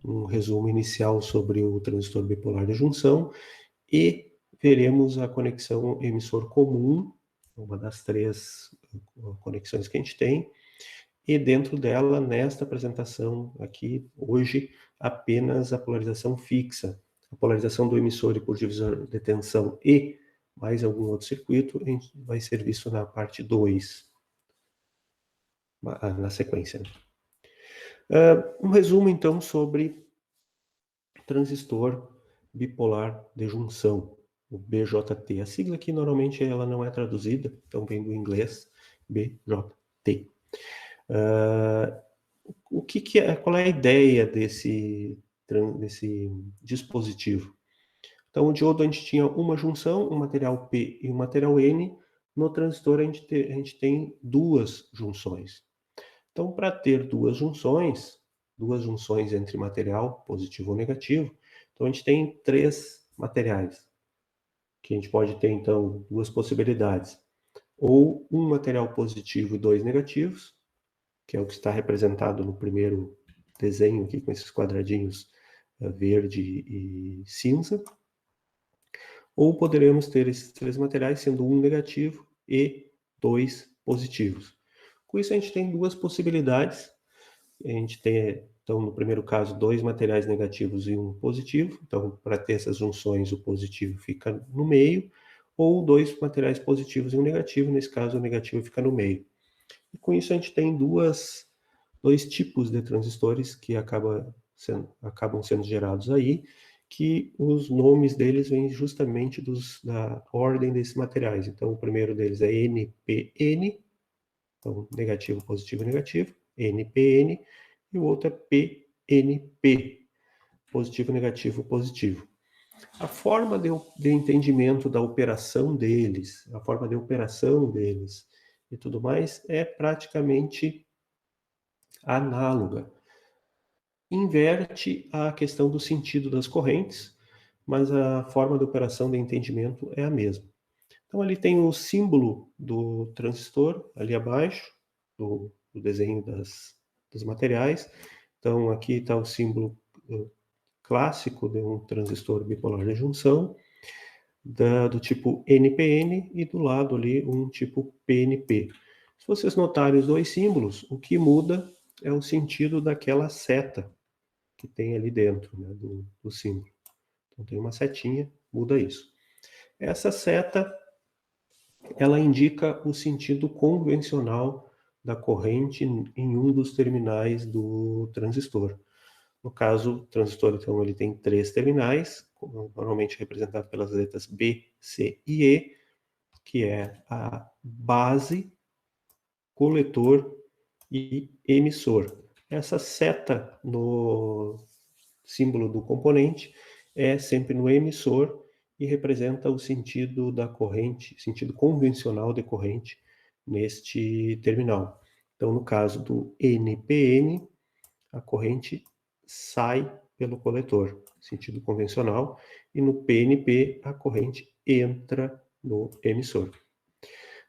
um resumo inicial sobre o transistor bipolar de junção e veremos a conexão emissor comum, uma das 3 conexões que a gente tem, e dentro dela, nesta apresentação aqui, hoje, apenas a polarização fixa. A polarização do emissor e por divisor de tensão e mais algum outro circuito vai ser visto na parte 2, na sequência. Um resumo, então, sobre transistor bipolar de junção, o BJT. A sigla aqui, normalmente, ela não é traduzida, então vem do inglês BJT. Qual é a ideia desse dispositivo? Então, o diodo, a gente tinha uma junção, um material P e um material N. No transistor, a gente tem 2 junções. Então, para ter duas junções entre material positivo ou negativo, então a gente tem 3 materiais, que a gente pode ter, então, 2 possibilidades. Ou um material positivo e 2 negativos, que é o que está representado no primeiro desenho aqui, com esses quadradinhos verde e cinza. Ou poderemos ter esses 3 materiais sendo um negativo e 2 positivos. Com isso, a gente tem 2 possibilidades. A gente tem, então, no primeiro caso, 2 materiais negativos e um positivo. Então, para ter essas junções, o positivo fica no meio. Ou 2 materiais positivos e um negativo. Nesse caso, o negativo fica no meio. E com isso, a gente tem 2 tipos de transistores que acabam sendo gerados aí, que os nomes deles vêm justamente da ordem desses materiais. Então, o primeiro deles é NPN, então negativo, positivo, negativo, NPN, e o outro é PNP, positivo, negativo, positivo. A forma de entendimento da operação deles, a forma de operação deles e tudo mais é praticamente análoga. Inverte a questão do sentido das correntes, mas a forma de operação de entendimento é a mesma. Então, ali tem o símbolo do transistor, ali abaixo, do desenho dos materiais. Então, aqui está o símbolo clássico de um transistor bipolar de junção, do tipo NPN, e do lado ali um tipo PNP. Se vocês notarem os 2 símbolos, o que muda é o sentido daquela seta que tem ali dentro, né, do símbolo. Então, tem uma setinha, muda isso. Essa seta, ela indica o sentido convencional da corrente em um dos terminais do transistor. No caso, o transistor, então, ele tem 3 terminais, normalmente representado pelas letras B, C e E, que é a base, coletor e emissor. Essa seta no símbolo do componente é sempre no emissor e representa o sentido da corrente, sentido convencional de corrente neste terminal. Então, no caso do NPN, a corrente sai pelo coletor, sentido convencional, e no PNP a corrente entra no emissor.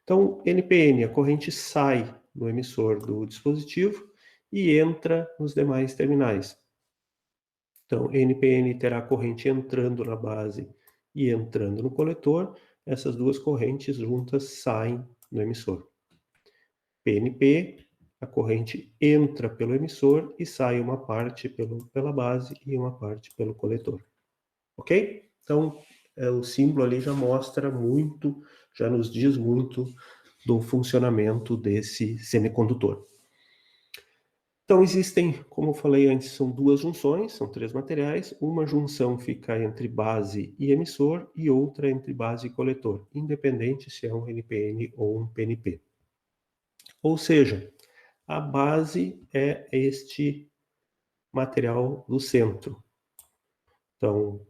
Então, NPN, a corrente sai no emissor do dispositivo e entra nos demais terminais. Então, NPN terá a corrente entrando na base e entrando no coletor. Essas 2 correntes juntas saem no emissor. PNP, a corrente entra pelo emissor e sai uma parte pela base e uma parte pelo coletor. Ok? Então, o símbolo ali já mostra muito, já nos diz muito do funcionamento desse semicondutor. Então, existem, como eu falei antes, são 2 junções, são 3 materiais. Uma junção fica entre base e emissor e outra entre base e coletor, independente se é um NPN ou um PNP. Ou seja, a base é este material do centro. Então,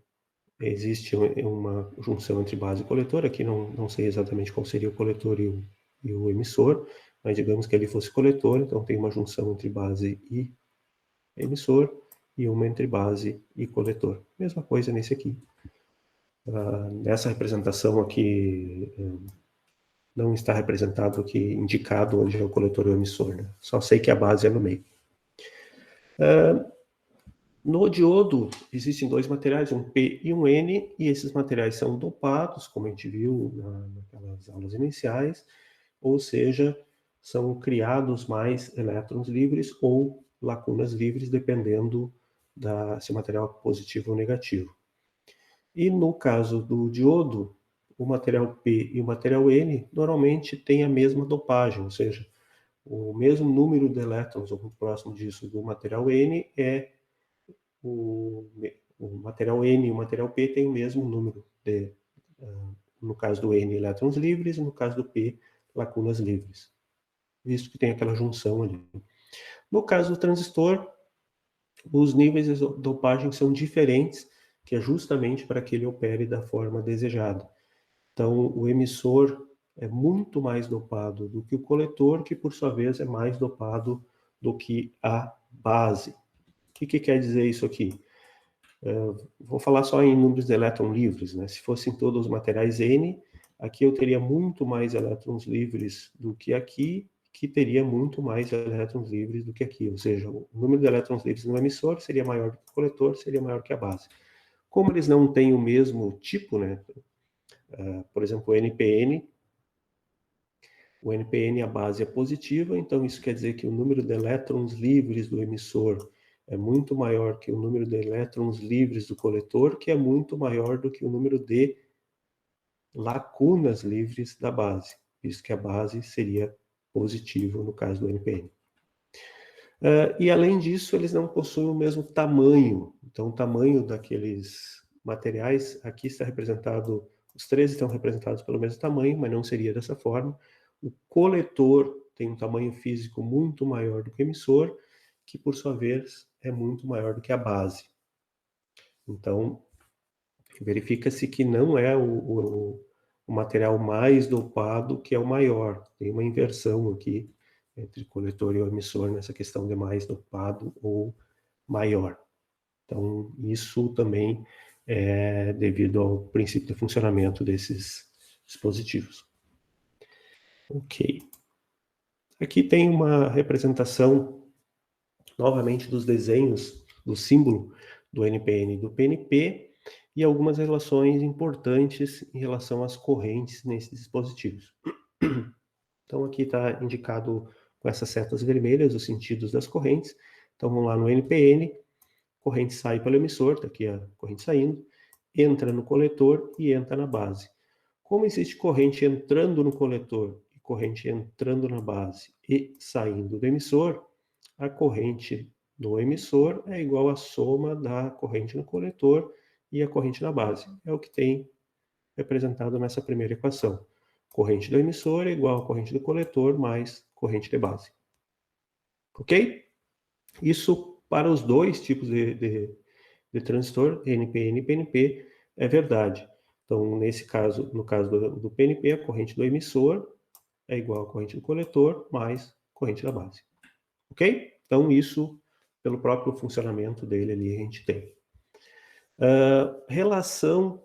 existe uma junção entre base e coletor. Aqui não sei exatamente qual seria o coletor e o emissor, mas digamos que ali fosse coletor, então tem uma junção entre base e emissor e uma entre base e coletor. Mesma coisa nesse aqui. Nessa representação aqui, não está representado aqui, indicado onde é o coletor e o emissor, né? Só sei que a base é no meio. No diodo, existem dois materiais, um P e um N, e esses materiais são dopados, como a gente viu naquelas aulas iniciais, ou seja, são criados mais elétrons livres ou lacunas livres, dependendo se o material é positivo ou negativo. E no caso do diodo, o material P e o material N normalmente têm a mesma dopagem, ou seja, o mesmo número de elétrons, ou próximo disso, do material N é o material N e o material P têm o mesmo número de, no caso do N, elétrons livres, e no caso do P, lacunas livres, visto que tem aquela junção ali. No caso do transistor, os níveis de dopagem são diferentes, que é justamente para que ele opere da forma desejada. Então, o emissor é muito mais dopado do que o coletor, que por sua vez é mais dopado do que a base. O que quer dizer isso aqui? Vou falar só em números de elétrons livres, né? Se fossem todos os materiais N, aqui eu teria muito mais elétrons livres do que aqui, que teria muito mais elétrons livres do que aqui. Ou seja, o número de elétrons livres no emissor seria maior do que o coletor, seria maior que a base. Como eles não têm o mesmo tipo, né? Por exemplo, o NPN, a base é positiva, então isso quer dizer que o número de elétrons livres do emissor é muito maior que o número de elétrons livres do coletor, que é muito maior do que o número de lacunas livres da base, visto que a base seria positivo no caso do NPN. E além disso, eles não possuem o mesmo tamanho. Então, o tamanho daqueles materiais, aqui está representado, os três estão representados pelo mesmo tamanho, mas não seria dessa forma. O coletor tem um tamanho físico muito maior do que o emissor, que por sua vez é muito maior do que a base. Então, verifica-se que não é o material mais dopado que é o maior. Tem uma inversão aqui entre coletor e o emissor nessa questão de mais dopado ou maior. Então, isso também é devido ao princípio de funcionamento desses dispositivos. Ok. Aqui tem uma representação, novamente, dos desenhos do símbolo do NPN e do PNP e algumas relações importantes em relação às correntes nesses dispositivos. Então, aqui está indicado com essas setas vermelhas os sentidos das correntes. Então, vamos lá no NPN, corrente sai pelo emissor, está aqui a corrente saindo, entra no coletor e entra na base. Como existe corrente entrando no coletor e corrente entrando na base e saindo do emissor, a corrente do emissor é igual à soma da corrente no coletor e a corrente na base. É o que tem representado nessa primeira equação. Corrente do emissor é igual à corrente do coletor mais corrente de base. Ok? Isso para os dois tipos de transistor, NPN e PNP, é verdade. Então, nesse caso, no caso do PNP, a corrente do emissor é igual à corrente do coletor mais corrente da base. Ok? Então, isso, pelo próprio funcionamento dele ali, a gente tem. Relação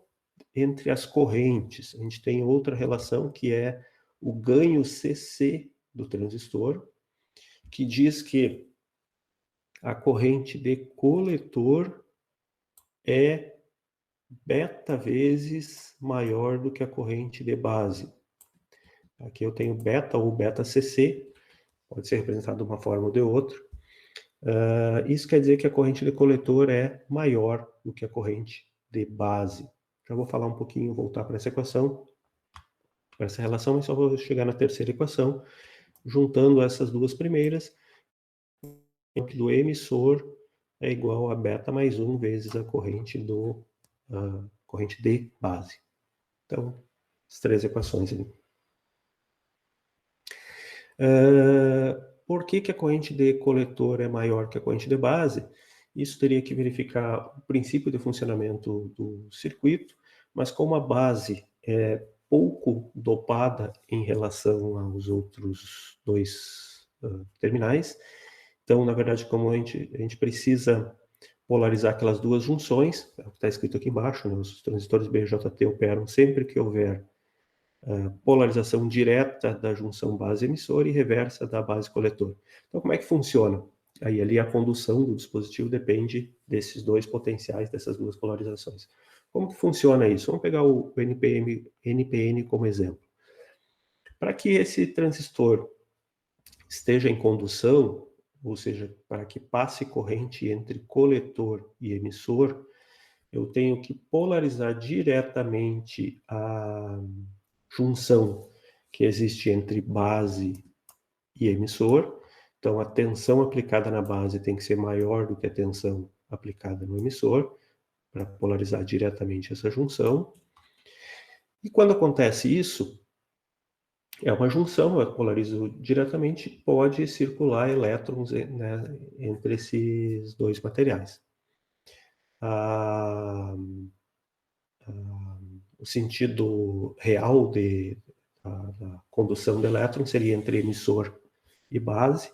entre as correntes. A gente tem outra relação que é o ganho CC do transistor, que diz que a corrente de coletor é beta vezes maior do que a corrente de base. Aqui eu tenho beta ou beta CC, pode ser representado de uma forma ou de outra. Isso quer dizer que a corrente de coletor é maior do que a corrente de base. Já vou falar um pouquinho, voltar para essa equação, para essa relação, mas só vou chegar na terceira equação, juntando essas duas primeiras, do emissor é igual a beta mais 1 vezes a corrente corrente de base. Então, as três equações ali. Por que a corrente de coletor é maior que a corrente de base? Isso teria que verificar o princípio de funcionamento do circuito, mas como a base é pouco dopada em relação aos outros dois terminais, então, na verdade, como a gente precisa polarizar aquelas duas junções, é o que está escrito aqui embaixo, né? Os transistores BJT operam sempre que houver polarização direta da junção base-emissor e reversa da base-coletor. Então, como é que funciona? Aí ali a condução do dispositivo depende desses dois potenciais, dessas duas polarizações. Como que funciona isso? Vamos pegar o NPN como exemplo. Para que esse transistor esteja em condução, ou seja, para que passe corrente entre coletor e emissor, eu tenho que polarizar diretamente a junção que existe entre base e emissor. Então, a tensão aplicada na base tem que ser maior do que a tensão aplicada no emissor, para polarizar diretamente essa junção. E quando acontece isso, é uma junção, eu polarizo diretamente, pode circular elétrons, né, entre esses dois materiais. O sentido real da condução de elétrons seria entre emissor e base.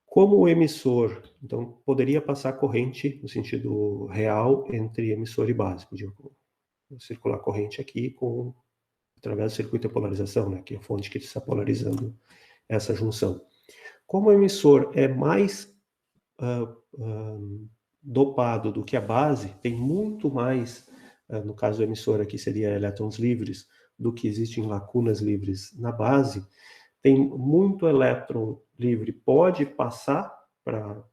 Como o emissor, então, poderia passar corrente no sentido real entre emissor e base. Podia circular corrente aqui através do circuito de polarização, né, que é a fonte que está polarizando essa junção. Como o emissor é mais dopado do que a base, tem muito mais, no caso do emissor aqui seria elétrons livres, do que existem lacunas livres na base, tem muito elétron livre, pode passar para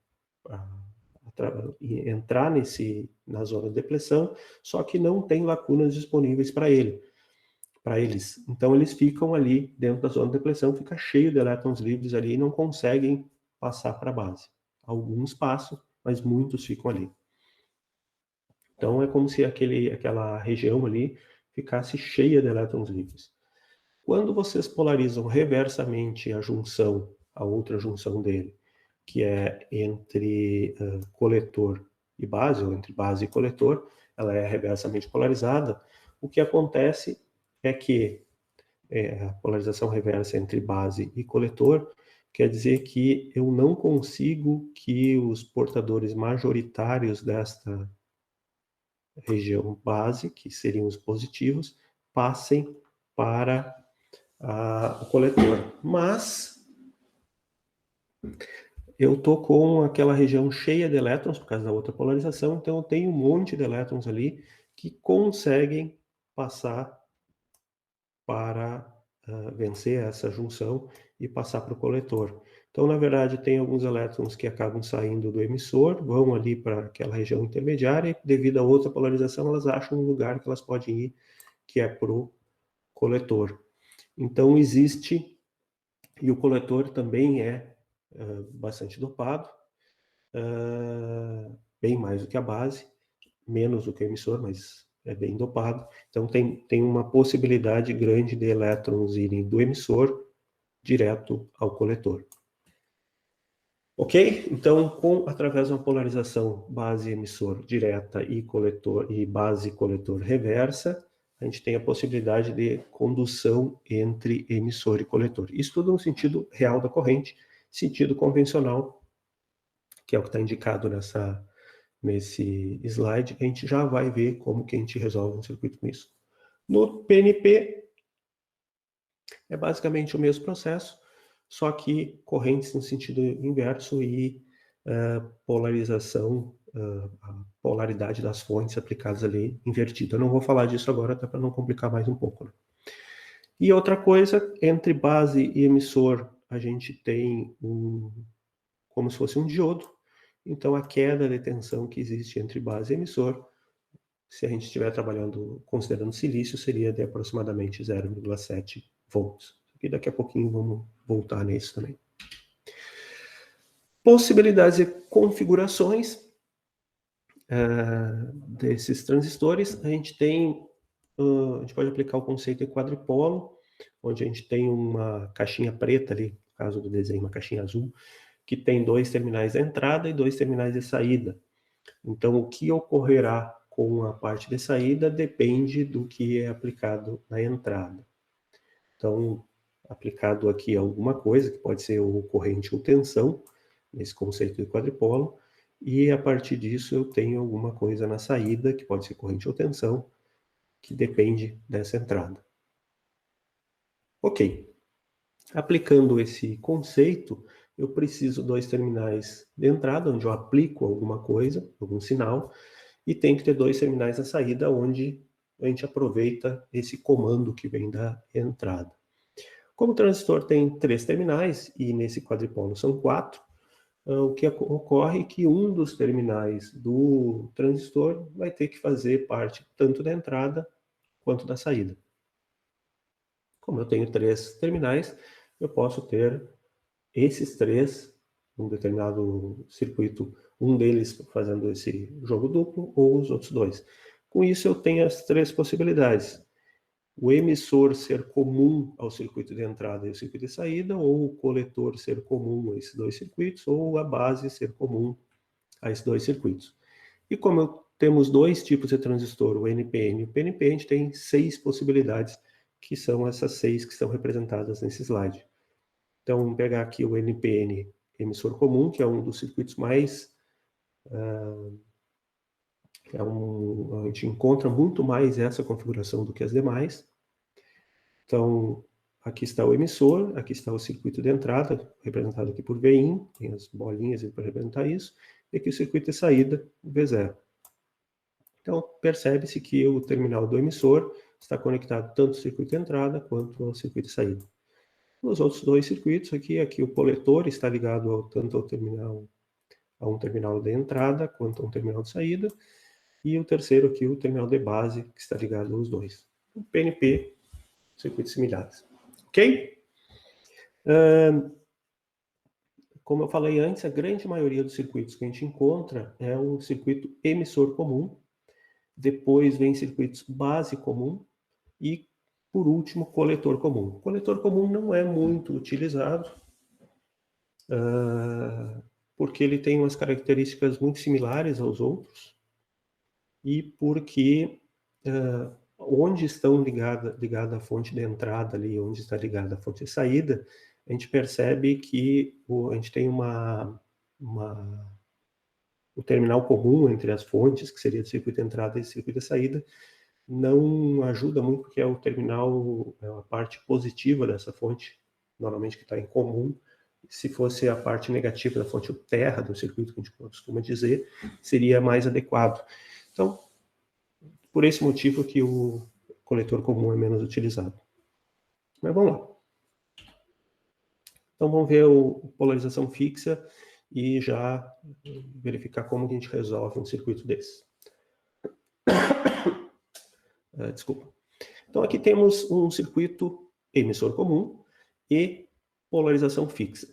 entrar na zona de depressão, só que não tem lacunas disponíveis para eles. Então eles ficam ali dentro da zona de depressão, fica cheio de elétrons livres ali e não conseguem passar para a base. Alguns passam, mas muitos ficam ali. Então é como se aquela região ali ficasse cheia de elétrons livres. Quando vocês polarizam reversamente a outra junção dele, que é entre coletor e base, ou entre base e coletor, ela é reversamente polarizada, o que acontece é que a polarização reversa entre base e coletor quer dizer que eu não consigo que os portadores majoritários desta região base, que seriam os positivos, passem para o coletor. Mas eu estou com aquela região cheia de elétrons, por causa da outra polarização, então eu tenho um monte de elétrons ali que conseguem passar para vencer essa junção e passar para o coletor. Então, na verdade, tem alguns elétrons que acabam saindo do emissor, vão ali para aquela região intermediária, e devido a outra polarização, elas acham um lugar que elas podem ir, que é para o coletor. Então, existe, e o coletor também é bastante dopado, bem mais do que a base, menos do que o emissor, mas é bem dopado. Então, tem uma possibilidade grande de elétrons irem do emissor direto ao coletor. Ok? Então, através de uma polarização base-emissor direta e base-coletor reversa, a gente tem a possibilidade de condução entre emissor e coletor. Isso tudo no sentido real da corrente, sentido convencional, que é o que está indicado nesse slide. A gente já vai ver como que a gente resolve um circuito com isso. No PNP, é basicamente o mesmo processo, só que correntes no sentido inverso e polarização, a polaridade das fontes aplicadas ali invertida. Eu não vou falar disso agora, até para não complicar mais um pouco, né? E outra coisa, entre base e emissor, a gente tem como se fosse um diodo. Então, a queda de tensão que existe entre base e emissor, se a gente estiver trabalhando considerando silício, seria de aproximadamente 0,7 volts. E daqui a pouquinho vamos voltar nisso também. Possibilidades de configurações desses transistores. A gente pode aplicar o conceito de quadripolo, onde a gente tem uma caixinha preta ali, no caso do desenho, uma caixinha azul, que tem 2 terminais de entrada e 2 terminais de saída. Então, o que ocorrerá com a parte de saída depende do que é aplicado na entrada. Então, aplicado aqui alguma coisa, que pode ser ou corrente ou tensão, nesse conceito de quadripolo, e a partir disso eu tenho alguma coisa na saída, que pode ser corrente ou tensão, que depende dessa entrada. Ok. Aplicando esse conceito, eu preciso 2 terminais de entrada, onde eu aplico alguma coisa, algum sinal, e tem que ter 2 terminais na saída, onde a gente aproveita esse comando que vem da entrada. Como o transistor tem 3 terminais, e nesse quadripolo são 4, o que ocorre é que um dos terminais do transistor vai ter que fazer parte tanto da entrada quanto da saída. Como eu tenho 3 terminais, eu posso ter esses 3, um determinado circuito, um deles fazendo esse jogo duplo, ou os outros 2. Com isso, eu tenho as 3 possibilidades. O emissor ser comum ao circuito de entrada e ao circuito de saída, ou o coletor ser comum a esses 2 circuitos, ou a base ser comum a esses 2 circuitos. E como temos 2 tipos de transistor, o NPN e o PNP, a gente tem 6 possibilidades, que são essas 6 que estão representadas nesse slide. Então, vamos pegar aqui o NPN, emissor comum, que é um dos circuitos mais... a gente encontra muito mais essa configuração do que as demais. Então, aqui está o emissor, aqui está o circuito de entrada, representado aqui por Vin, tem as bolinhas para representar isso, e aqui o circuito de saída, o V0. Então, percebe-se que o terminal do emissor está conectado tanto ao circuito de entrada quanto ao circuito de saída. Nos outros 2 circuitos aqui o coletor está ligado tanto ao terminal, a um terminal de entrada quanto a um terminal de saída, e o terceiro aqui, o terminal de base, que está ligado aos 2. O PNP, circuitos similares. Ok? Como eu falei antes, a grande maioria dos circuitos que a gente encontra é um circuito emissor comum, depois vem circuitos base comum e, por último, coletor comum. O coletor comum não é muito utilizado, porque ele tem umas características muito similares aos outros e porque onde estão ligada a fonte de entrada ali, onde está ligada a fonte de saída, a gente percebe que a gente tem o terminal comum entre as fontes, que seria o circuito de entrada e o circuito de saída, não ajuda muito, porque é o terminal, é a parte positiva dessa fonte, normalmente que está em comum. Se fosse a parte negativa da fonte, o terra do circuito, que a gente costuma dizer, seria mais adequado. Então, por esse motivo que o coletor comum é menos utilizado. Mas vamos lá. Então, vamos ver a polarização fixa e já verificar como que a gente resolve um circuito desse. Desculpa. Então, aqui temos um circuito emissor comum e polarização fixa.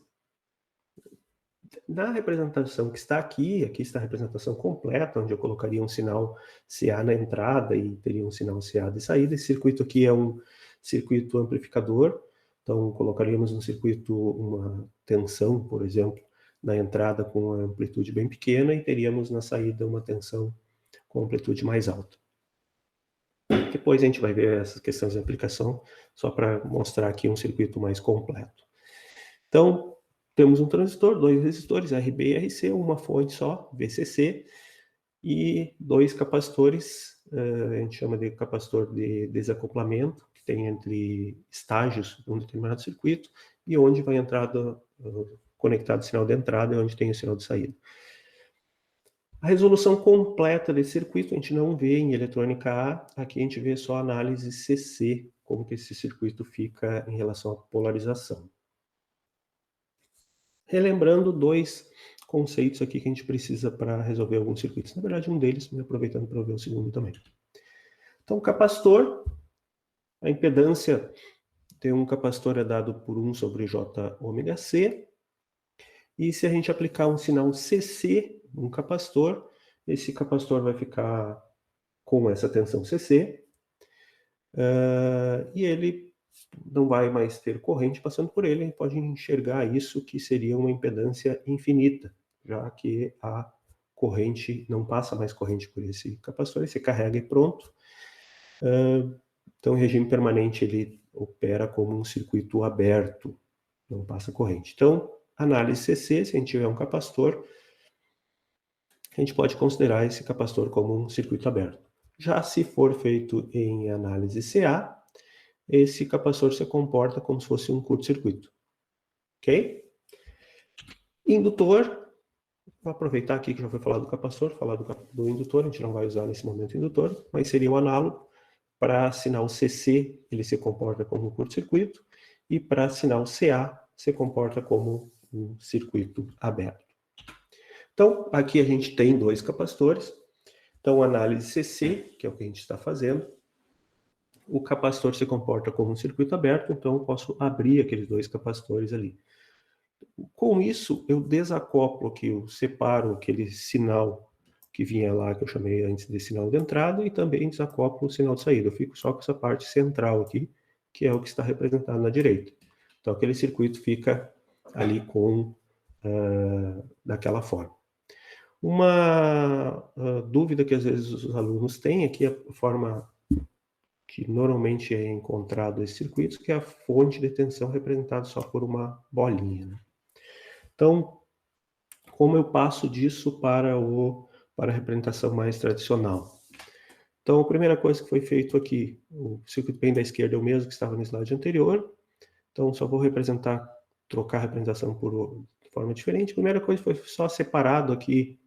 Na representação que está aqui está a representação completa, onde eu colocaria um sinal CA na entrada e teria um sinal CA de saída. Esse circuito aqui é um circuito amplificador, então colocaríamos no circuito uma tensão, por exemplo, na entrada com uma amplitude bem pequena e teríamos na saída uma tensão com amplitude mais alta. Depois a gente vai ver essas questões de aplicação, só para mostrar aqui um circuito mais completo. Então, temos um transistor, 2 resistores, RB e RC, uma fonte só, VCC, e 2 capacitores, a gente chama de capacitor de desacoplamento, que tem entre estágios de um determinado circuito, e onde vai entrar conectado o sinal de entrada e onde tem o sinal de saída. A resolução completa desse circuito a gente não vê em eletrônica A, aqui a gente vê só a análise CC, como que esse circuito fica em relação à polarização. Relembrando 2 conceitos aqui que a gente precisa para resolver alguns circuitos. Na verdade, um deles, mas aproveitando para ver o segundo também. Então, capacitor, a impedância de um capacitor é dado por 1 sobre J ômega C. E se a gente aplicar um sinal CC num capacitor, esse capacitor vai ficar com essa tensão CC. E ele não vai mais ter corrente passando por ele, a gente pode enxergar isso que seria uma impedância infinita, já que a corrente, não passa mais corrente por esse capacitor, ele se carrega e pronto. Então, o regime permanente, ele opera como um circuito aberto, não passa corrente. Então, análise CC, se a gente tiver um capacitor, a gente pode considerar esse capacitor como um circuito aberto. Já se for feito em análise CA, esse capacitor se comporta como se fosse um curto-circuito. Ok? Indutor, vou aproveitar aqui que já foi falado do capacitor, falar do indutor, a gente não vai usar nesse momento o indutor, mas seria o análogo. Para sinal CC, ele se comporta como um curto-circuito, e para sinal CA, se comporta como um circuito aberto. Então, aqui a gente tem dois capacitores. Então, análise CC, que é o que a gente está fazendo, o capacitor se comporta como um circuito aberto, então eu posso abrir aqueles dois capacitores ali. Com isso, eu desacoplo aqui, eu separo aquele sinal que vinha lá, que eu chamei antes de sinal de entrada, e também desacoplo o sinal de saída. Eu fico só com essa parte central aqui, que é o que está representado na direita. Então, aquele circuito fica ali com daquela forma. Uma dúvida que às vezes os alunos têm aqui, a forma que normalmente é encontrado esses circuitos, que é a fonte de tensão representada só por uma bolinha, né? Então, como eu passo disso para a representação mais tradicional? Então, a primeira coisa que foi feito aqui, o circuito bem da esquerda é o mesmo que estava no slide anterior. Então, só vou trocar a representação de forma diferente. A primeira coisa foi só separado aqui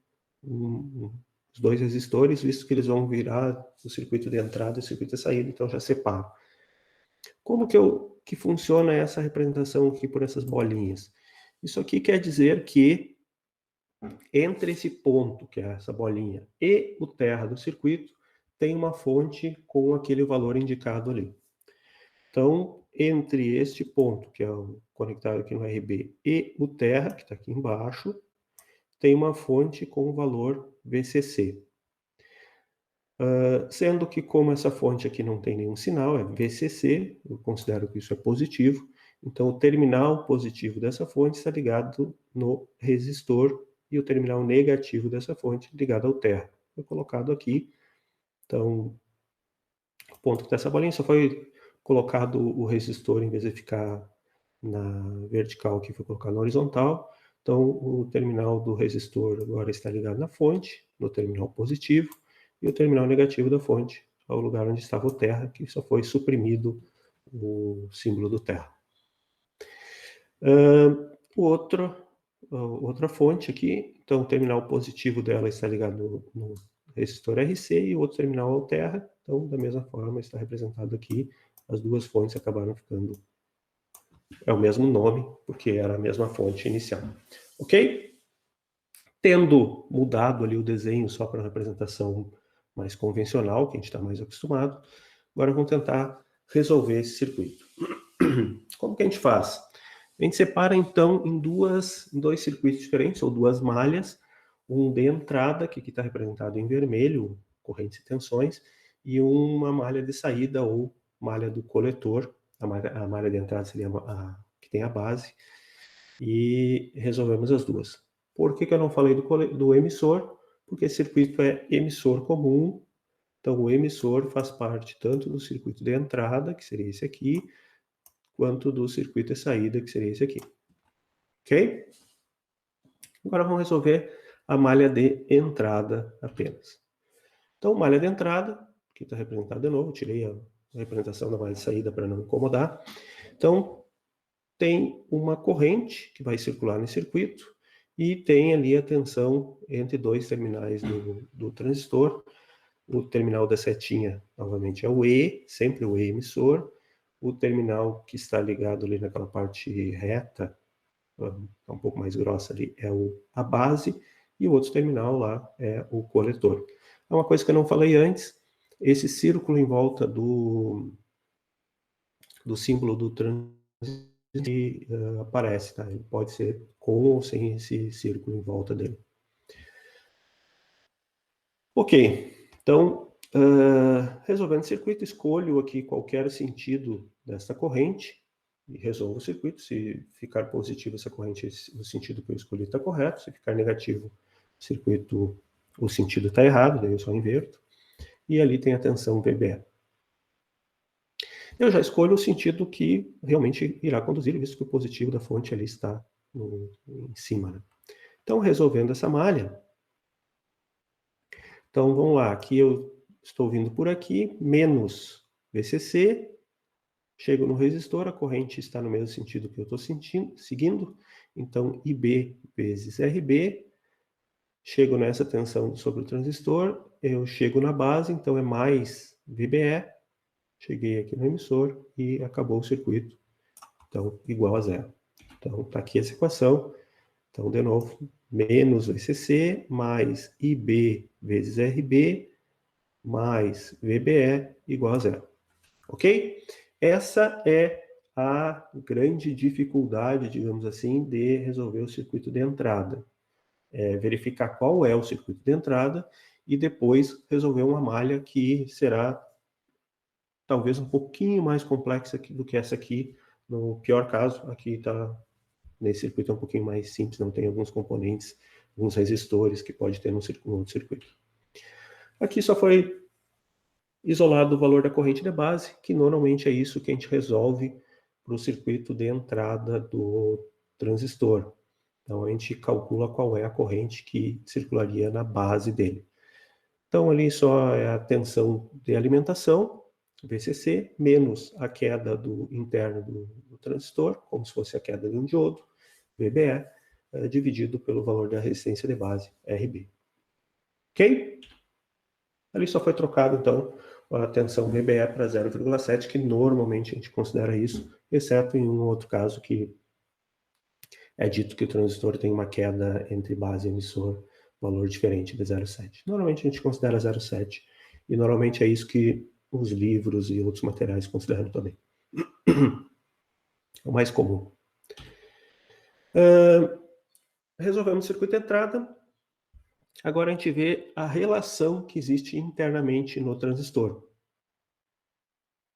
os dois resistores, visto que eles vão virar o circuito de entrada e o circuito de saída, então já separo. Como que funciona essa representação aqui por essas bolinhas? Isso aqui quer dizer que entre esse ponto, que é essa bolinha, e o terra do circuito, tem uma fonte com aquele valor indicado ali. Então, entre este ponto, que é o conectado aqui no RB, e o terra, que está aqui embaixo, tem uma fonte com o valor VCC. Sendo que, como essa fonte aqui não tem nenhum sinal, é VCC, eu considero que isso é positivo, então o terminal positivo dessa fonte está ligado no resistor e o terminal negativo dessa fonte ligado ao terra. Foi colocado aqui, então, o ponto que está essa bolinha só foi colocado o resistor, em vez de ficar na vertical, que foi colocado na horizontal. Então, o terminal do resistor agora está ligado na fonte, no terminal positivo, e o terminal negativo da fonte ao lugar onde estava o terra, que só foi suprimido o símbolo do terra. Outra fonte aqui, então o terminal positivo dela está ligado no resistor RC e o outro terminal ao terra, então da mesma forma está representado aqui, as duas fontes acabaram ficando, é o mesmo nome, porque era a mesma fonte inicial. Ok? Tendo mudado ali o desenho só para a representação mais convencional, que a gente está mais acostumado, agora vamos tentar resolver esse circuito. Como que a gente faz? A gente separa, então, em dois circuitos diferentes, ou duas malhas, um de entrada, que aqui está representado em vermelho, correntes e tensões, e uma malha de saída, ou malha do coletor. A malha de entrada seria a que tem a base, e resolvemos as duas. Por que eu não falei do emissor? Porque esse circuito é emissor comum, então o emissor faz parte tanto do circuito de entrada, que seria esse aqui, quanto do circuito de saída, que seria esse aqui. Ok? Agora vamos resolver a malha de entrada apenas. Então, malha de entrada, que está representada de novo, tirei a representação da malha de saída para não incomodar. Então, tem uma corrente que vai circular nesse circuito e tem ali a tensão entre dois terminais do transistor. O terminal da setinha, novamente, é o E, sempre o E emissor. O terminal que está ligado ali naquela parte reta, um pouco mais grossa ali, é a base. E o outro terminal lá é o coletor. É uma coisa que eu não falei antes, esse círculo em volta do símbolo do transistor aparece, tá? Ele pode ser com ou sem esse círculo em volta dele. Ok, então, resolvendo o circuito, escolho aqui qualquer sentido dessa corrente e resolvo o circuito. Se ficar positivo essa corrente, o sentido que eu escolhi está correto. Se ficar negativo, o sentido está errado, daí eu só inverto. E ali tem a tensão VBE. Eu já escolho o sentido que realmente irá conduzir, visto que o positivo da fonte ali está em cima, né? Então, resolvendo essa malha, então vamos lá, aqui eu estou vindo por aqui, menos VCC, Chego no resistor, a corrente está no mesmo sentido que eu estou seguindo, então IB vezes RB. Chego nessa tensão sobre o transistor, eu chego na base, então é mais VBE. Cheguei aqui no emissor e acabou o circuito. Então, igual a zero. Então, está aqui essa equação. Então, de novo, menos VCC mais IB vezes RB mais VBE igual a zero. Ok? Essa é a grande dificuldade, digamos assim, de resolver o circuito de entrada. Verificar qual é o circuito de entrada e depois resolver uma malha que será talvez um pouquinho mais complexa do que essa aqui. No pior caso, aqui está nesse circuito é um pouquinho mais simples, não tem alguns componentes, alguns resistores que pode ter no outro circuito. Aqui só foi isolado o valor da corrente de base, que normalmente é isso que a gente resolve para o circuito de entrada do transistor. Então, a gente calcula qual é a corrente que circularia na base dele. Então, ali só é a tensão de alimentação, VCC, menos a queda interna do transistor, como se fosse a queda de um diodo, VBE, dividido pelo valor da resistência de base, RB. Ok? Ali só foi trocado, então, a tensão VBE para 0,7, que normalmente a gente considera isso, exceto em um outro caso que é dito que o transistor tem uma queda entre base e emissor, valor diferente de 0,7. Normalmente a gente considera 0,7, e normalmente é isso que os livros e outros materiais consideram também. É o mais comum. Resolvemos o circuito de entrada. Agora a gente vê a relação que existe internamente no transistor,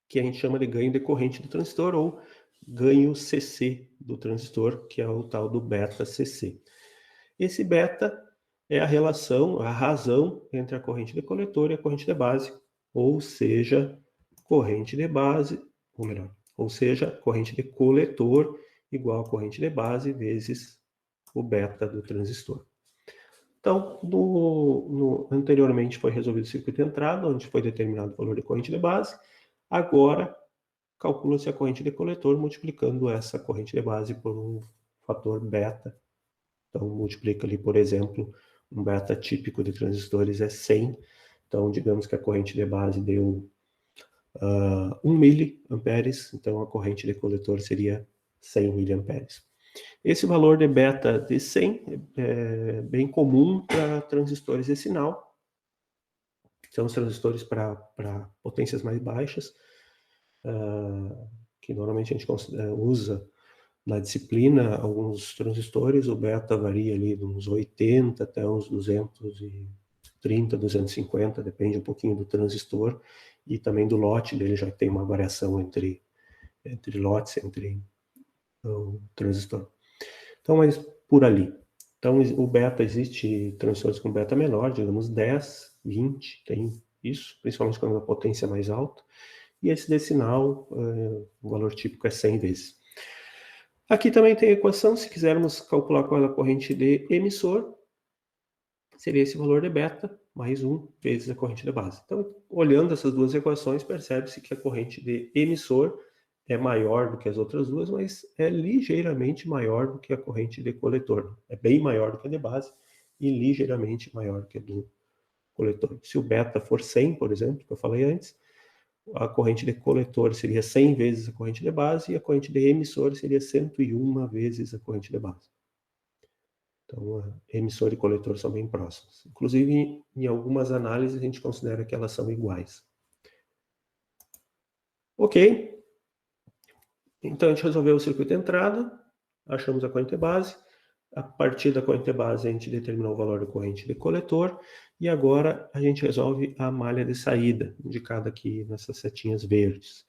que a gente chama de ganho decorrente do transistor ou ganho CC do transistor, que é o tal do beta CC. Esse beta é a relação, a razão entre a corrente de coletor e a corrente de base, ou seja, corrente de base, ou melhor, ou seja, corrente de coletor igual a corrente de base vezes o beta do transistor. Então, anteriormente foi resolvido o circuito de entrada, onde foi determinado o valor de corrente de base. Agora, calcula-se a corrente de coletor multiplicando essa corrente de base por um fator beta. Então, multiplica ali, por exemplo, um beta típico de transistores é 100. Então, digamos que a corrente de base deu 1 miliamperes, então a corrente de coletor seria 100 miliamperes. Esse valor de beta de 100 é bem comum para transistores de sinal. São os transistores para potências mais baixas, que normalmente a gente usa na disciplina. Alguns transistores, o beta varia ali de uns 80 até uns 230, 250, depende um pouquinho do transistor e também do lote dele, já tem uma variação entre lotes, entre o transistor. Então, mas por ali. Então, o beta, existe transistores com beta menor, digamos 10, 20, tem isso, principalmente quando a potência é mais alta. E esse de sinal, o valor típico é 100 vezes. Aqui também tem a equação, se quisermos calcular qual é a corrente de emissor, seria esse valor de beta mais 1 vezes a corrente de base. Então, olhando essas duas equações, percebe-se que a corrente de emissor é maior do que as outras duas, mas é ligeiramente maior do que a corrente de coletor. É bem maior do que a de base e ligeiramente maior do que a do coletor. Se o beta for 100, por exemplo, que eu falei antes, a corrente de coletor seria 100 vezes a corrente de base e a corrente de emissor seria 101 vezes a corrente de base. Então, emissor e coletor são bem próximos. Inclusive, em algumas análises, a gente considera que elas são iguais. Ok. Então, a gente resolveu o circuito de entrada, achamos a corrente base. A partir da corrente base, a gente determinou o valor da corrente de coletor. E agora, a gente resolve a malha de saída, indicada aqui nessas setinhas verdes.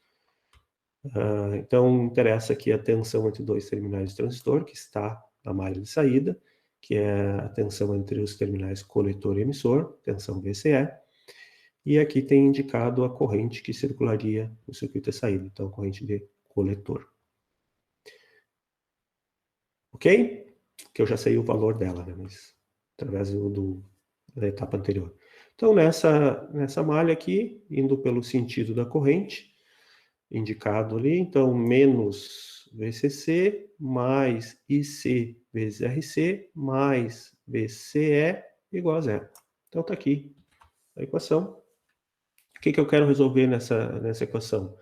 Então, interessa aqui a tensão entre dois terminais do transistor, que está na malha de saída, que é a tensão entre os terminais coletor e emissor, tensão VCE. E aqui tem indicado a corrente que circularia no circuito de saída, então corrente de coletor. Ok? Que eu já sei o valor dela, né? Mas através da etapa anterior. Então, nessa malha aqui, indo pelo sentido da corrente, indicado ali, então menos VCC mais IC vezes RC mais VCE igual a zero. Então está aqui a equação. O que eu quero resolver nessa equação?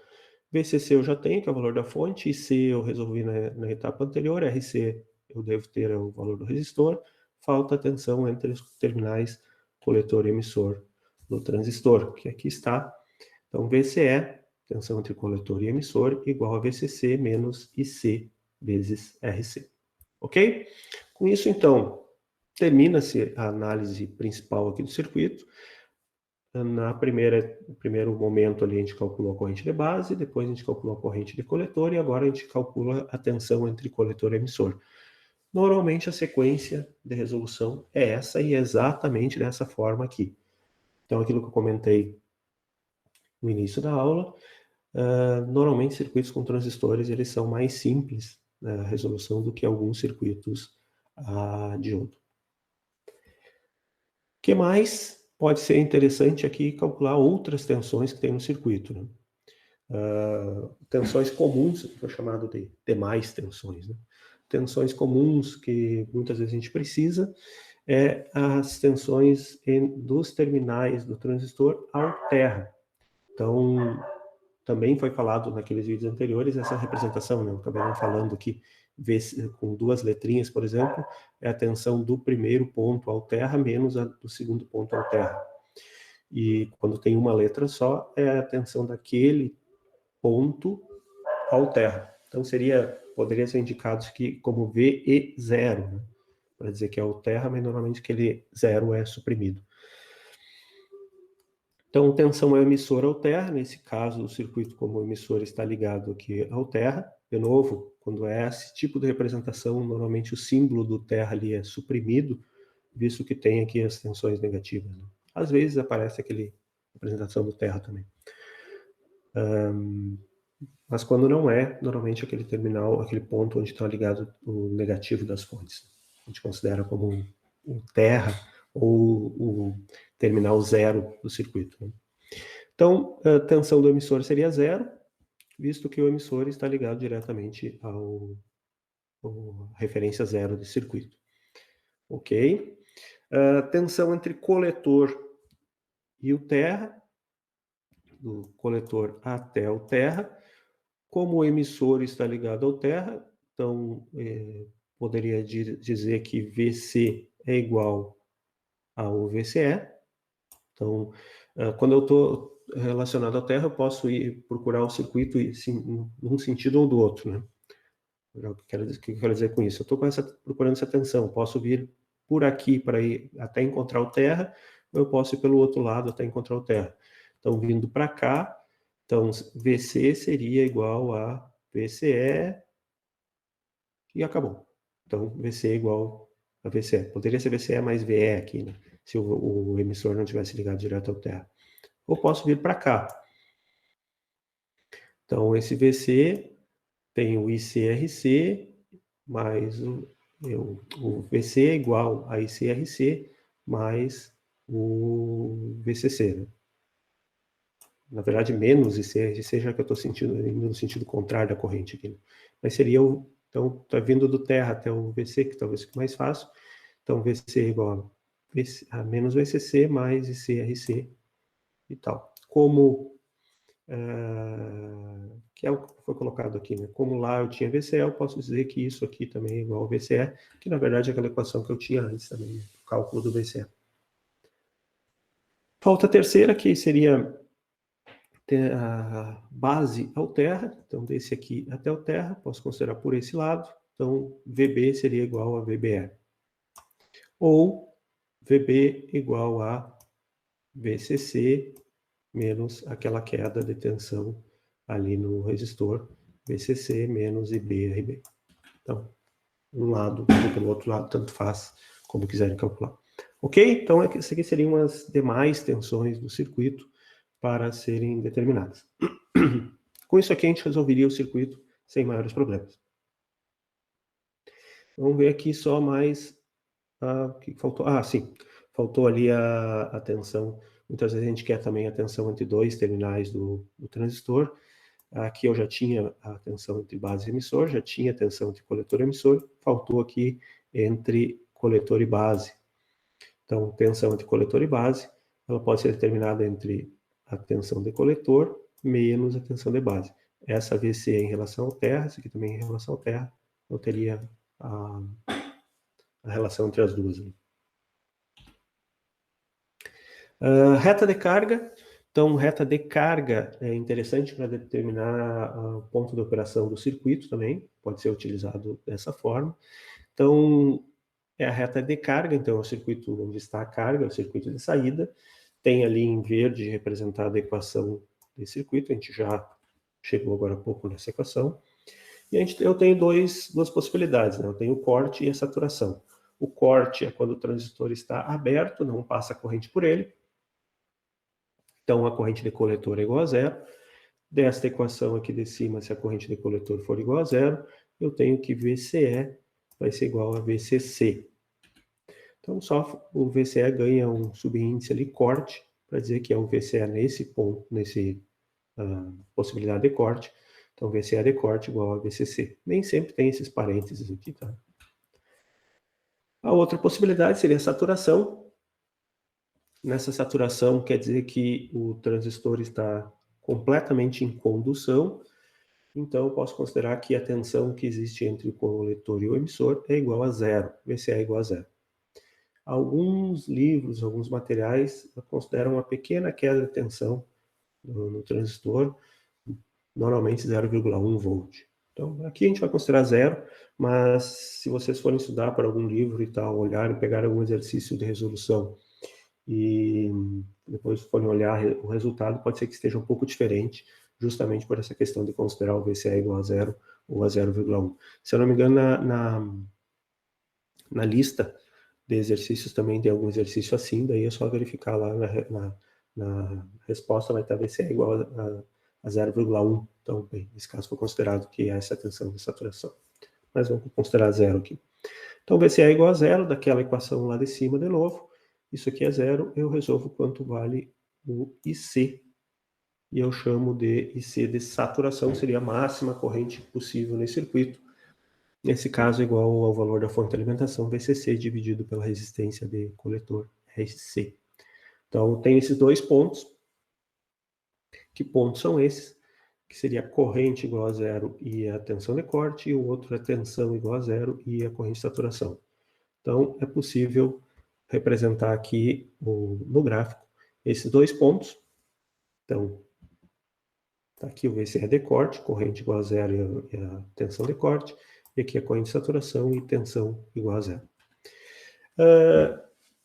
VCC eu já tenho, que é o valor da fonte, IC eu resolvi na etapa anterior, RC eu devo ter o valor do resistor, falta a tensão entre os terminais coletor e emissor do transistor, que aqui está. Então, VCE, tensão entre coletor e emissor, igual a VCC menos IC vezes RC. Ok? Com isso, então, termina-se a análise principal aqui do circuito. No primeiro momento ali a gente calculou a corrente de base, depois a gente calculou a corrente de coletor e agora a gente calcula a tensão entre coletor e emissor. Normalmente a sequência de resolução é essa e é exatamente dessa forma aqui. Então aquilo que eu comentei no início da aula, normalmente circuitos com transistores eles são mais simples na resolução do que alguns circuitos a diodo. O que mais? Pode ser interessante aqui calcular outras tensões que tem no circuito, né? Tensões comuns, que foi chamado de demais tensões, né? Tensões comuns que muitas vezes a gente precisa é as tensões dos terminais do transistor ao terra. Então, também foi falado naqueles vídeos anteriores essa representação, né? Eu acabei não falando que com duas letrinhas, por exemplo, é a tensão do primeiro ponto ao terra menos a do segundo ponto ao terra. E quando tem uma letra só, é a tensão daquele ponto ao terra. Então poderia ser indicado aqui como VE0, né? Para dizer que é ao terra, mas normalmente aquele zero é suprimido. Então, tensão é o emissor ao terra, nesse caso o circuito como o emissor está ligado aqui ao terra. De novo, quando é esse tipo de representação, normalmente o símbolo do terra ali é suprimido, visto que tem aqui as tensões negativas, né? Às vezes aparece aquele representação do terra também. Mas quando não é, normalmente aquele terminal, aquele ponto onde está ligado o negativo das fontes. A gente considera como um terra ou o terminal zero do circuito, né? Então, a tensão do emissor seria zero, visto que o emissor está ligado diretamente ao referência zero do circuito. Ok? A tensão entre coletor e o terra, do coletor até o terra. Como o emissor está ligado ao terra, então poderia dizer que VC é igual ao VCE. Então, quando eu estou relacionado à terra, eu posso ir procurar o circuito num sentido ou do outro, né? O que eu quero dizer com isso? Eu estou procurando essa tensão, posso vir por aqui para ir até encontrar o terra, ou eu posso ir pelo outro lado até encontrar o terra. Então, vindo para cá, então VC seria igual a VCE e acabou. Então, VC é igual a VCE. Poderia ser VCE mais VE aqui, né? Se o emissor não tivesse ligado direto ao terra. Ou posso vir para cá. Então, esse VC tem o ICRC mais o VC é igual a ICRC mais o VCC, né? Na verdade, menos ICRC, já que eu estou indo no sentido contrário da corrente aqui, né? Mas seria então, está vindo do terra até o VC, que talvez fique mais fácil. Então, VC é igual a menos VCC mais ICRC e tal. Como que é o que foi colocado aqui, né? Como lá eu tinha VCE, eu posso dizer que isso aqui também é igual ao VCE, que na verdade é aquela equação que eu tinha antes também, né? O cálculo do VCE. Falta a terceira, que seria a base ao terra, então desse aqui até o terra, posso considerar por esse lado, então VB seria igual a VBE. Ou VB igual a VCC menos aquela queda de tensão ali no resistor, VCC menos IBRB. Então, um lado ou pelo outro lado, tanto faz, como quiserem calcular. Ok? Então, essas aqui seriam as demais tensões do circuito para serem determinadas. Com isso aqui, a gente resolveria o circuito sem maiores problemas. Vamos ver aqui só mais o que faltou. Ah, sim. Faltou ali a tensão. Muitas vezes a gente quer também a tensão entre dois terminais do transistor. Aqui eu já tinha a tensão entre base e emissor, já tinha a tensão entre coletor e emissor, faltou aqui entre coletor e base. Então, tensão entre coletor e base, ela pode ser determinada entre a tensão de coletor menos a tensão de base. Essa VC em relação ao terra, essa aqui também em relação ao terra, eu teria a relação entre as duas. Reta de carga. Então, reta de carga é interessante para determinar o ponto de operação do circuito também, pode ser utilizado dessa forma. Então, é a reta de carga, então é o circuito onde está a carga, é o circuito de saída. Tem ali em verde representada a equação desse circuito, a gente já chegou agora há pouco nessa equação. E eu tenho duas possibilidades, né? Eu tenho o corte e a saturação. O corte é quando o transistor está aberto, não passa corrente por ele. Então, a corrente de coletor é igual a zero. Desta equação aqui de cima, se a corrente de coletor for igual a zero, eu tenho que VCE vai ser igual a VCC. Então, só o VCE ganha um subíndice ali, corte, para dizer que é o VCE nesse ponto, possibilidade de corte. Então, VCE de corte igual a VCC. Nem sempre tem esses parênteses aqui, tá? A outra possibilidade seria a saturação. Nessa saturação, quer dizer que o transistor está completamente em condução, então eu posso considerar que a tensão que existe entre o coletor e o emissor é igual a zero, VCE é igual a zero. Alguns livros, alguns materiais consideram uma pequena queda de tensão no transistor, normalmente 0,1 volt. Então, aqui a gente vai considerar zero, mas se vocês forem estudar para algum livro e tal, olharem, pegar algum exercício de resolução e depois forem olhar o resultado, pode ser que esteja um pouco diferente, justamente por essa questão de considerar o VCE igual a zero ou a 0,1. Se eu não me engano, na lista de exercícios também tem algum exercício assim, daí é só verificar lá na resposta, vai estar VCE igual a 0,1. Então, bem, nesse caso foi considerado que há essa tensão de saturação. Mas vamos considerar zero aqui. Então, VCE é igual a zero, daquela equação lá de cima de novo. Isso aqui é zero, eu resolvo quanto vale o IC. E eu chamo de IC de saturação, seria a máxima corrente possível nesse circuito. Nesse caso, igual ao valor da fonte de alimentação, VCC dividido pela resistência de coletor, RC. Então, tem esses dois pontos. Que pontos são esses? Que seria a corrente igual a zero e a tensão de corte, e o outro é tensão igual a zero e a corrente de saturação. Então, é possível representar aqui no gráfico esses dois pontos. Então, está aqui o VCE de corte, corrente igual a zero e a tensão de corte, e aqui a corrente de saturação e tensão igual a zero.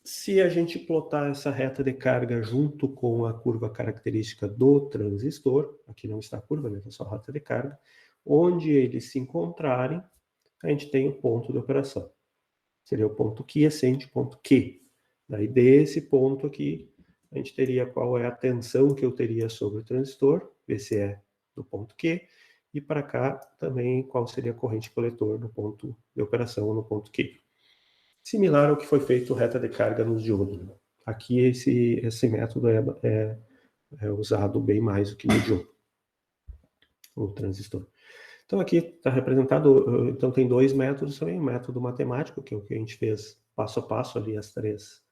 Se a gente plotar essa reta de carga junto com a curva característica do transistor, aqui não está a curva, né, está só a reta de carga, onde eles se encontrarem, a gente tem o ponto de operação. Seria o ponto quiescente, o ponto Q. Daí, desse ponto aqui, a gente teria qual é a tensão que eu teria sobre o transistor, VCE do ponto Q, e para cá também qual seria a corrente coletor no ponto de operação, no ponto Q. Similar ao que foi feito reta de carga nos diodos. Aqui esse método é usado bem mais do que no diodo, o transistor. Então aqui está representado, então tem dois métodos também, o método matemático, que é o que a gente fez passo a passo ali, as três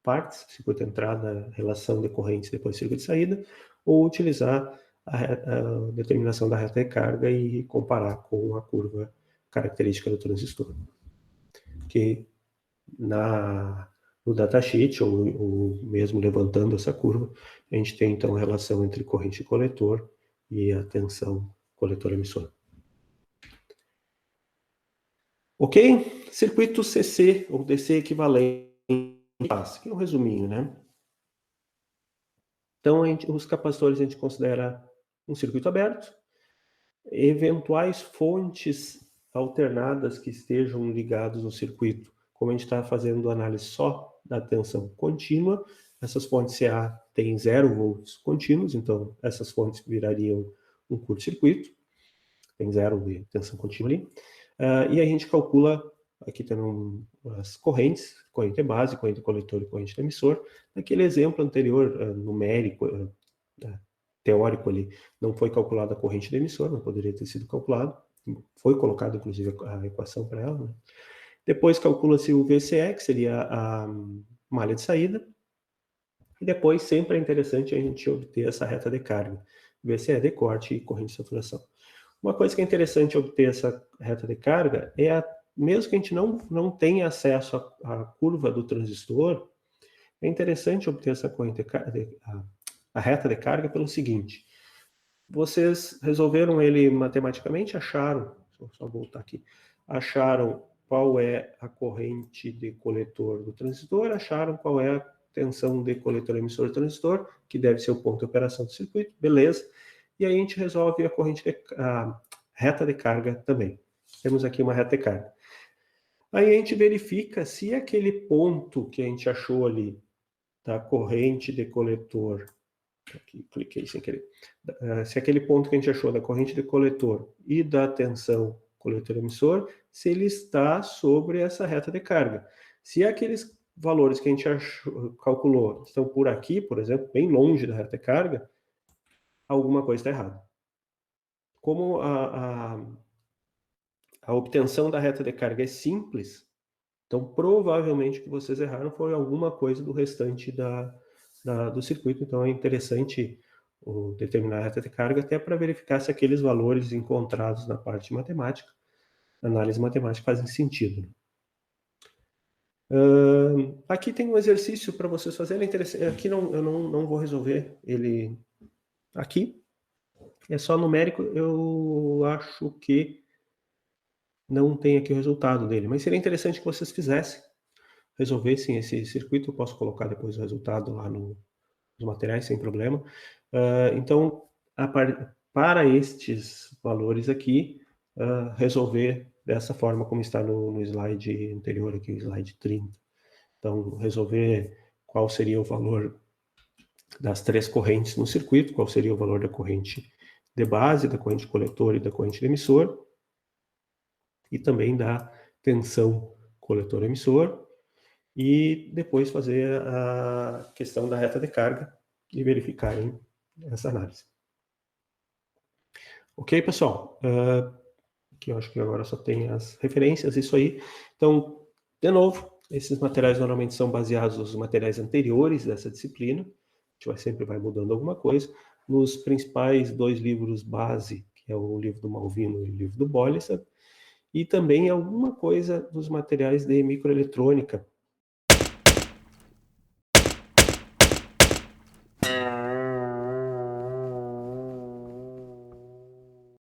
partes, circuito de entrada, relação de correntes, depois circuito de saída, ou utilizar a determinação da reta de carga e comparar com a curva característica do transistor. Que no datasheet, ou mesmo levantando essa curva, a gente tem então a relação entre corrente coletor e a tensão coletor-emissor. Ok? Circuito CC ou DC equivalente, que é um resuminho, né? Então, os capacitores a gente considera um circuito aberto, eventuais fontes alternadas que estejam ligadas no circuito, como a gente está fazendo análise só da tensão contínua, essas fontes CA têm 0 volts contínuos, então essas fontes virariam um curto-circuito, tem 0 de tensão contínua ali, e a gente calcula, aqui também as correntes, corrente base, corrente coletor e corrente emissor, naquele exemplo anterior, numérico, teórico ali, não foi calculada a corrente do emissor, não poderia ter sido calculado, foi colocado inclusive a equação para ela, né? Depois calcula-se o VCE, que seria a malha de saída, e depois sempre é interessante a gente obter essa reta de carga, VCE de corte e corrente de saturação. Uma coisa que é interessante obter essa reta de carga é, mesmo que a gente não tenha acesso à curva do transistor, é interessante obter essa corrente a reta de carga pelo seguinte: vocês resolveram ele matematicamente, acharam, vou só voltar aqui, acharam qual é a corrente de coletor do transistor, acharam qual é a tensão de coletor emissor do transistor, que deve ser o ponto de operação do circuito, beleza. E aí a gente resolve a reta de carga também. Temos aqui uma reta de carga. Aí a gente verifica se aquele ponto que a gente achou ali da corrente de coletor, aqui cliquei sem querer, se aquele ponto que a gente achou da corrente de coletor e da tensão coletor-emissor, se ele está sobre essa reta de carga. Se aqueles valores que a gente calculou estão por aqui, por exemplo, bem longe da reta de carga, alguma coisa está errada. Como a obtenção da reta de carga é simples, então provavelmente o que vocês erraram foi alguma coisa do restante do circuito. Então é interessante determinar a reta de carga até para verificar se aqueles valores encontrados na parte matemática, análise matemática, fazem sentido. Aqui tem um exercício para vocês fazerem. Aqui eu não vou resolver ele aqui. É só numérico. Eu acho que não tem aqui o resultado dele, mas seria interessante que vocês fizessem, resolvessem esse circuito. Eu posso colocar depois o resultado lá nos materiais sem problema. Então, para estes valores aqui, resolver dessa forma como está no slide anterior aqui, o slide 30. Então, resolver qual seria o valor das três correntes no circuito, qual seria o valor da corrente de base, da corrente coletor e da corrente de emissor, e também da tensão coletor-emissor, e depois fazer a questão da reta de carga e verificarem essa análise. Ok, pessoal? Aqui eu acho que agora só tem as referências, isso aí. Então, de novo, esses materiais normalmente são baseados nos materiais anteriores dessa disciplina. A gente sempre vai mudando alguma coisa. Nos principais 2 livros base, que é o livro do Malvino e o livro do Bollestad, e também alguma coisa dos materiais de microeletrônica,